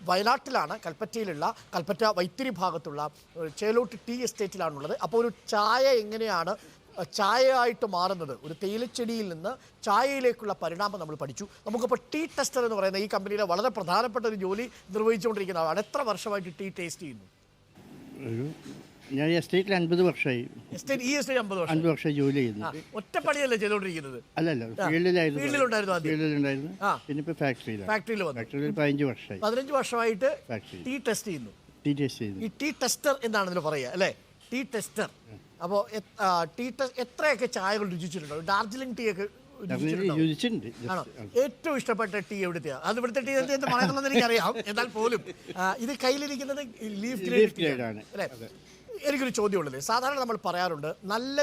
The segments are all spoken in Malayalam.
വയനാട്ടിലാണ്, കൽപ്പറ്റ വൈത്തിരി ഭാഗത്തുള്ള ചേലോട്ട് ടീ എസ്റ്റേറ്റിലാണുള്ളത്. അപ്പോൾ ഒരു ചായ എങ്ങനെയാണ് ചായയായിട്ട് മാറുന്നത്, ഒരു തേയിലച്ചെടിയിൽ നിന്ന് ചായയിലേക്കുള്ള പരിണാമം നമ്മൾ പഠിച്ചു. നമുക്കിപ്പോൾ ടീ ടെസ്റ്റർ എന്ന് പറയുന്ന ഈ കമ്പനിയിലെ വളരെ പ്രധാനപ്പെട്ട ഒരു ജോലി നിർവഹിച്ചുകൊണ്ടിരിക്കുന്ന ആളാണ്. എത്ര വർഷമായിട്ട് ടീ ടേസ്റ്റ് ചെയ്യുന്നു? ഞാൻ എസ്റ്റേറ്റിൽ 50 വർഷമായി. ഈ എസ്റ്റേറ്റ് 50 വർഷം ജോലി ചെയ്യുന്നു. ഒറ്റപ്പണിയല്ലേ ചെയ്തുകൊണ്ടിരിക്കുന്നത്? അല്ലല്ല, ഫീൽഡിലുണ്ടായിരുന്നു. പിന്നെ ഇപ്പോൾ ഫാക്ടറിയിൽ 15 വർഷമായി. 15 വർഷമായിട്ട് ടീ ടെസ്റ്റ് ചെയ്യുന്നു. ഈ ടീ ടെസ്റ്റർ എന്നാണ് ഇതിൽ പറയുക അല്ലേ? Tea tester. അപ്പോൾ എത്രയൊക്കെ ചായകൾ രുചിച്ചിട്ടുണ്ടോ? ഡാർജിലിംഗ് ടീ ഒക്കെ ആണോ? ഏറ്റവും ഇഷ്ടപ്പെട്ട ടീ എവിടുത്തെയാണ്? അത് ഇവിടുത്തെ ടീ എന്ത് പറയുന്നത് എനിക്കറിയാം, എന്നാൽ പോലും ഇത് കയ്യിലിരിക്കുന്നത് ലീഫ് ഗ്രേഡ് ആണ് അല്ലേ? എനിക്കൊരു ചോദ്യമുള്ളത്, സാധാരണ നമ്മൾ പറയാറുണ്ട് നല്ല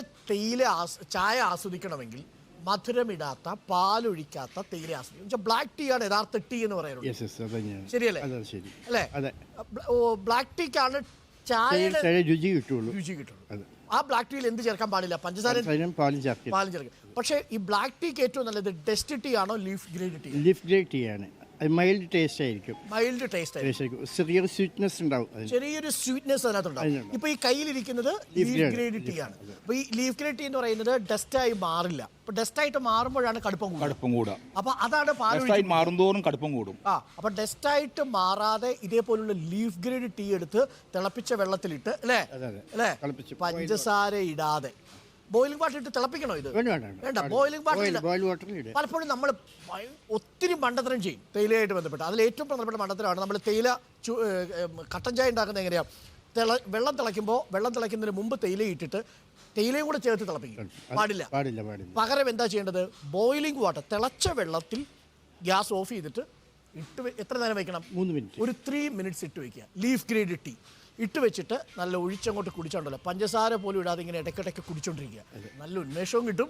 ചായ ആസ്വദിക്കണമെങ്കിൽ മധുരമിടാത്ത പാലൊഴിക്കാത്ത തേയില ആസ്വദിക്കും. ബ്ലാക്ക് ടീ ആണ് യഥാർത്ഥ ടീ എന്ന് പറയുന്നത്, ശരിയല്ലേ? അല്ലേ? ബ്ലാക്ക് ടീക്കാണ് ചായയുടെ രുചി കിട്ടുള്ളൂ. ആ ബ്ലാക്ക് ടീയിൽ എന്ത് ചേർക്കാൻ പാടില്ല? പഞ്ചസാരയും പാലും ചേർക്കും. പക്ഷേ ഈ ബ്ലാക്ക് ടീക്ക് ഏറ്റവും നല്ലത് ഡസ്റ്റ് ടീ ആണോ leaf grade tea? Leaf grade tea ആണ്. മൈൽഡ് ടേസ്റ്റ് ആയിരിക്കും. ചെറിയൊരു സ്വീറ്റ്നെസ് ഉണ്ടാവും. ചെറിയൊരു സ്വീറ്റ്നെസ് അതിനകത്തുണ്ടാവും. ഇപ്പൊ ഈ കയ്യിലിരിക്കുന്നത് ലീഫ് ഗ്രേഡ് ടീ ആണ്. അപ്പൊ ഈ ലീഫ് ഗ്രേഡ് ടീ എന്ന് പറയുന്നത് ഡസ്റ്റായി മാറില്ല. അപ്പൊ ഡസ്റ്റായിട്ട് മാറുമ്പോഴാണ് കടുപ്പം കൂടുക. അപ്പൊ അതാണ് മാറുന്തോറും കടുപ്പം കൂടും. അപ്പൊ ഡസ്റ്റായിട്ട് മാറാതെ ഇതേപോലുള്ള ലീഫ് ഗ്രേഡ് ടീ എടുത്ത് തിളപ്പിച്ച വെള്ളത്തിലിട്ട് അല്ലേ പഞ്ചസാര ഇടാതെ ബോയിലിംഗ് വാട്ടർ ഇട്ട് തിളപ്പിക്കണോ? ഇത് വേണ്ട. ബോയിലിംഗ് വാട്ടർ പലപ്പോഴും നമ്മൾ ഒത്തിരി മണ്ടത്തരം ചെയ്യും തേയിലയായിട്ട് ബന്ധപ്പെട്ട്. അതിൽ ഏറ്റവും പ്രധാനപ്പെട്ട മണ്ടത്തരമാണ് നമ്മൾ തേയില കട്ടൻ ചായ ഉണ്ടാക്കുന്നത് എങ്ങനെയാണ്? വെള്ളം തിളയ്ക്കുന്നതിന് മുമ്പ് തേയില ഇട്ടിട്ട് തേയിലയും കൂടെ ചേർത്ത് തിളപ്പിക്കും. പാടില്ല. പകരം എന്താ ചെയ്യേണ്ടത്? ബോയിലിംഗ് വാട്ടർ, തിളച്ച വെള്ളത്തിൽ ഗ്യാസ് ഓഫ് ചെയ്തിട്ട് എത്ര നേരം വയ്ക്കണം? 3 മിനിറ്റ്. ഒരു 3 മിനിറ്റ്സ് ഇട്ട് വയ്ക്കുക. ലീഫ് ഗ്രേഡ് ടീ ഇട്ട് വെച്ചിട്ട് നല്ല ഒഴിച്ചങ്ങോട്ട് കുടിച്ചോണ്ടല്ലോ, പഞ്ചസാര പോലും ഇടാതെ ഇങ്ങനെ ഇടയ്ക്കിടയ്ക്ക് കുടിച്ചോണ്ടിരിക്കുക. നല്ല ഉന്മേഷവും കിട്ടും,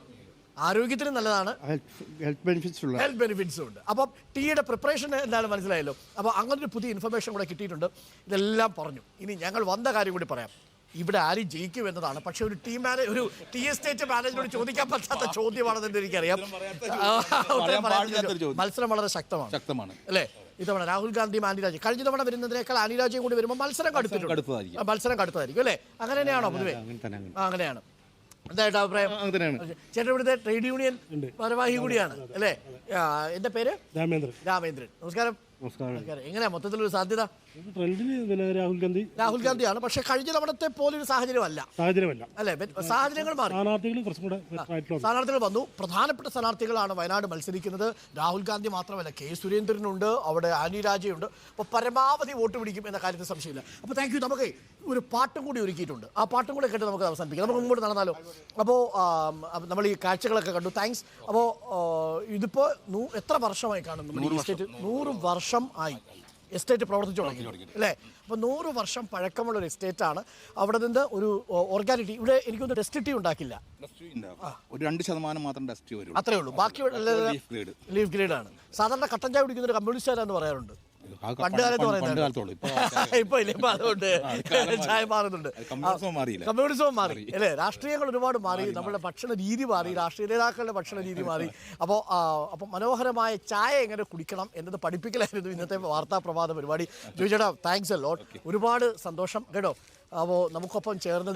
ആരോഗ്യത്തിന് നല്ലതാണ്, ഹെൽത്ത് ബെനിഫിറ്റ്സും ഉണ്ട്. അപ്പം ടീയുടെ പ്രിപ്പറേഷൻ എന്തായാലും മനസ്സിലായല്ലോ. അപ്പോൾ അങ്ങനൊരു പുതിയ ഇൻഫർമേഷൻ കൂടെ കിട്ടിയിട്ടുണ്ട്. ഇതെല്ലാം പറഞ്ഞു. ഇനി ഞങ്ങൾ വന്ന കാര്യം കൂടി പറയാം. ഇവിടെ ആരും ജയിക്കും എന്നതാണ്. പക്ഷെ ഒരു ടീ എസ്റ്റേറ്റ് മാനേജറോട് ചോദിക്കാൻ പറ്റാത്ത ചോദ്യമാണെന്ന് എനിക്കറിയാം. മത്സരം വളരെ ശക്തമാണ് അല്ലേ? ഇതവണ രാഹുൽ ഗാന്ധി ആനിരാജ്, കഴിഞ്ഞ തവണ വരുന്നതിനേക്കാൾ ആനിരാജയും കൂടി വരുമ്പോൾ മത്സരം കടുത്തതായിരിക്കും അല്ലേ? അങ്ങനെ തന്നെയാണോ പൊതുവെ? അങ്ങനെയാണ്. എന്തായിട്ട് അഭിപ്രായം? ചേട്ടൻ ഇവിടുത്തെ ട്രേഡ് യൂണിയൻ ഭാരവാഹി കൂടിയാണ് അല്ലേ? എന്റെ പേര് രാമേന്ദ്രൻ. നമസ്കാരം. എങ്ങനെയാ മൊത്തത്തിലൊരു സാധ്യത? രാഹുൽ ഗാന്ധിയാണ്. പക്ഷെ കഴിഞ്ഞ തവണത്തെ പോലൊരു സാഹചര്യമല്ല അല്ലേ? സാഹചര്യങ്ങൾ മാറി, സ്ഥാനാർത്ഥികൾ വന്നു. പ്രധാനപ്പെട്ട സ്ഥാനാർത്ഥികളാണ് വയനാട് മത്സരിക്കുന്നത്. രാഹുൽ ഗാന്ധി മാത്രമല്ല, കെ സുരേന്ദ്രനുണ്ട്, അവിടെ ആനി രാജയുണ്ട്. അപ്പോൾ പരമാവധി വോട്ട് പിടിക്കും എന്ന കാര്യത്തിൽ സംശയമില്ല. അപ്പോൾ താങ്ക് യു. നമുക്ക് ഒരു പാട്ടും കൂടി ഒരുക്കിയിട്ടുണ്ട്. ആ പാട്ടും കൂടെ കേട്ട് നമുക്ക് അവസാനിപ്പിക്കാം. നമുക്ക് മുമ്പോട്ട് നടന്നാലോ? അപ്പോൾ നമ്മൾ ഈ കാഴ്ചകളൊക്കെ കണ്ടു. താങ്ക്സ്. അപ്പോൾ ഇതിപ്പോൾ എത്ര വർഷമായി കാണും നമ്മുടെ ഈ എസ്റ്റേറ്റ്? 100 വർഷം ആയി എസ്റ്റേറ്റ് പ്രവർത്തിച്ചു തുടങ്ങി അല്ലേ? അപ്പോൾ 100 വർഷം പഴക്കമുള്ള ഒരു എസ്റ്റേറ്റാണ്. അവിടെ നിന്ന് ഒരു ഓർഗാനിക് ടീ, ഇവിടെ എനിക്കൊന്ന് ഡസ്റ്റ് ടീ ഉണ്ടാക്കില്ല, ഒരു 2% മാത്രം ഡസ്റ്റ് വരും, അത്രേ ഉള്ളൂ. ബാക്കി ലീഫ് ഗ്രേഡ് ആണ്. സാധാരണ കട്ടൻ ചായ കുടിക്കുന്ന ഒരു കമ്മ്യൂണിസ്റ്റുകാരാന്ന് പറയാറുണ്ട് പണ്ട് കാലത്ത് പറയുന്നത്. ഇപ്പൊ ഇല്ല, ഇപ്പൊ അതുകൊണ്ട് ചായ മാറുന്നുണ്ട്. കമ്മ്യൂണിസവും മാറി അല്ലേ? രാഷ്ട്രീയങ്ങൾ ഒരുപാട് മാറി, നമ്മുടെ ഭക്ഷണ രീതി മാറി, രാഷ്ട്രീയ നേതാക്കളുടെ ഭക്ഷണ രീതി മാറി. അപ്പോൾ മനോഹരമായ ചായ എങ്ങനെ കുടിക്കണം എന്നത് പഠിപ്പിക്കലായിരുന്നു ഇന്നത്തെ വാർത്താ പ്രഭാത പരിപാടി. ജോയിച്ചേട്ടാ, താങ്ക്സ് എ ലോട്ട്. ഒരുപാട് സന്തോഷം കേട്ടോ. അപ്പോൾ നമുക്കൊപ്പം ചേർന്ന്